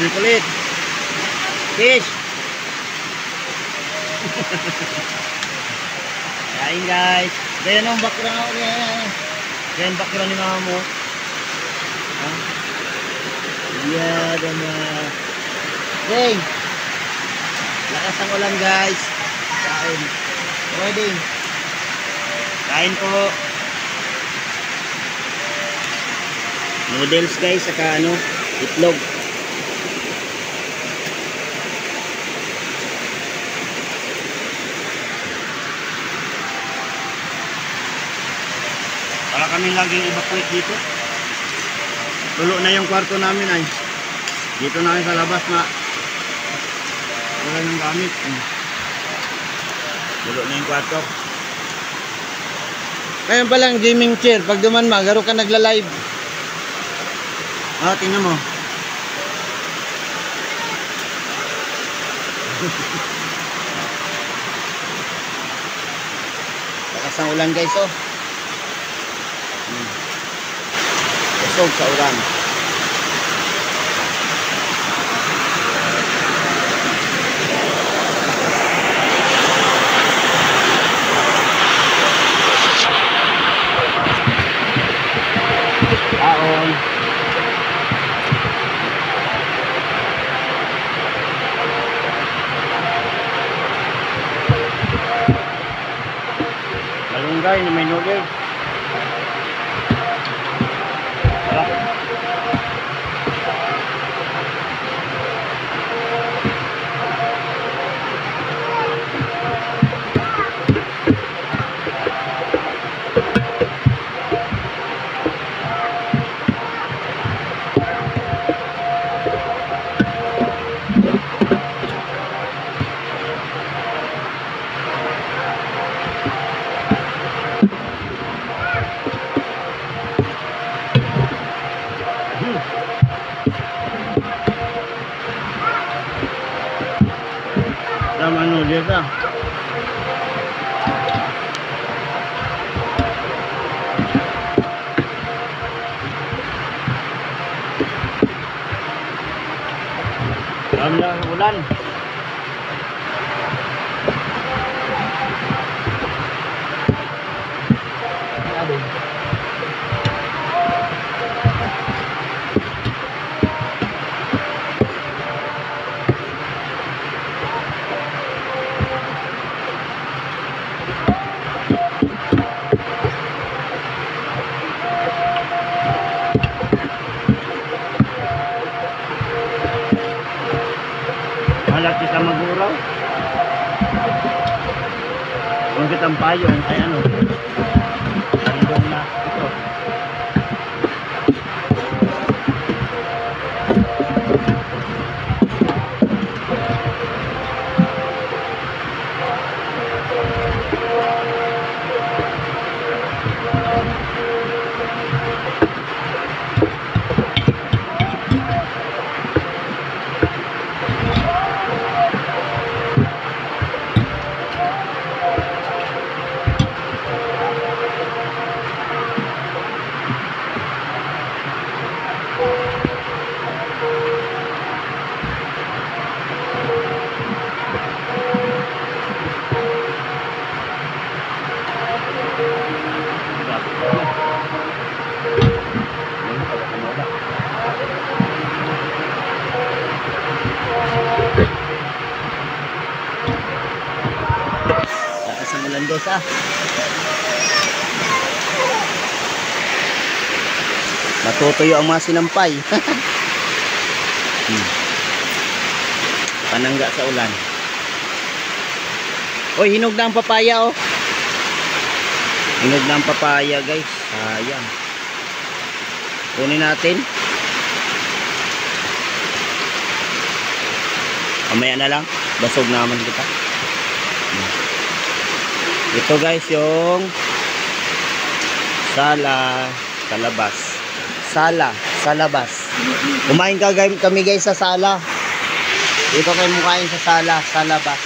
kulit. Fish. Kain guys. Ganyan ang bakura nga ulit. Ganyan bakura ni mama mo. Ha? Yeah, dama. Okay. Lakas ang ulan guys. Kain. Ready. Kain po. Noodles guys, saka ano, itlog. Para kami laging evacuate dito. Tulo na yung kwarto namin ay. Dito na sa labas na wala nang gamit. Tulo na yung kwarto. Ngayon palang gaming chair. Pag duman magaro ka nagla-live. Ah, tingnan mo. Lakas ang ulan guys oh. Usog sa ulan. Aon. Malunggay na may noodles. Tama no dito. Ramdam ulan. Aduh. Malat kita maguraw. Kung kitang payong ay ano. Andong na ito. Lakas ang ulan dos ah. Matutuyo ang mga sinampay. Panangga sa ulan. Oy, hinog na ang papaya oh. Hinog na ang papaya guys. Sayang. Kunin natin. Mamaya na lang. Basog naman kita. Ito guys yung sala sa labas. Sala sa labas. Kumain kami guys sa sala. Dito kayo mukain sa sala sa labas.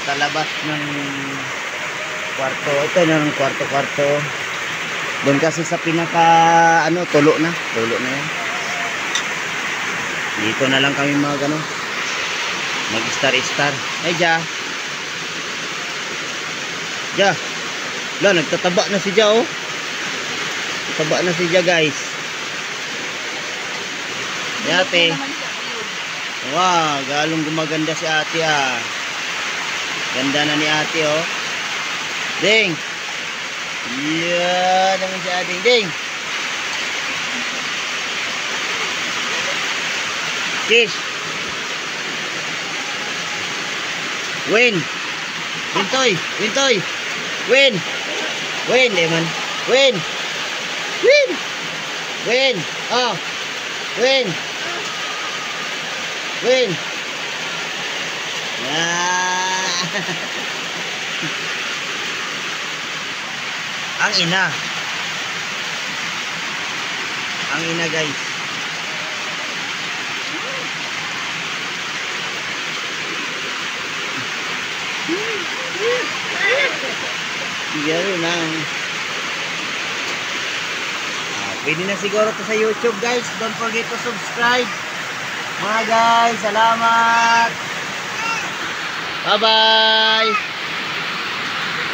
Sa labas ng kwarto. Ito na ng kwarto-kwarto. Doon kasi sa pinaka ano tulo na yan. Dito na lang kami mag ano, mag star. Ay, Ja. Ja. Wala, nagtataba na si Ja, oh. Taba na si Ja, guys. Si ate. Wow, galong gumaganda si ate, ah. Ganda na ni ate, oh. Ding. Yeah, naman si ate. Ding. Kiss. Win. Wintoy. Wintoy. Win. Win, Eman. Win. Win. Win. Oh. Win. Win. Ah. Ang ina. Ang ina, guys. Yun na. Pwede na siguro to sa YouTube, guys. Don't forget to subscribe. Mga guys, salamat. Bye-bye.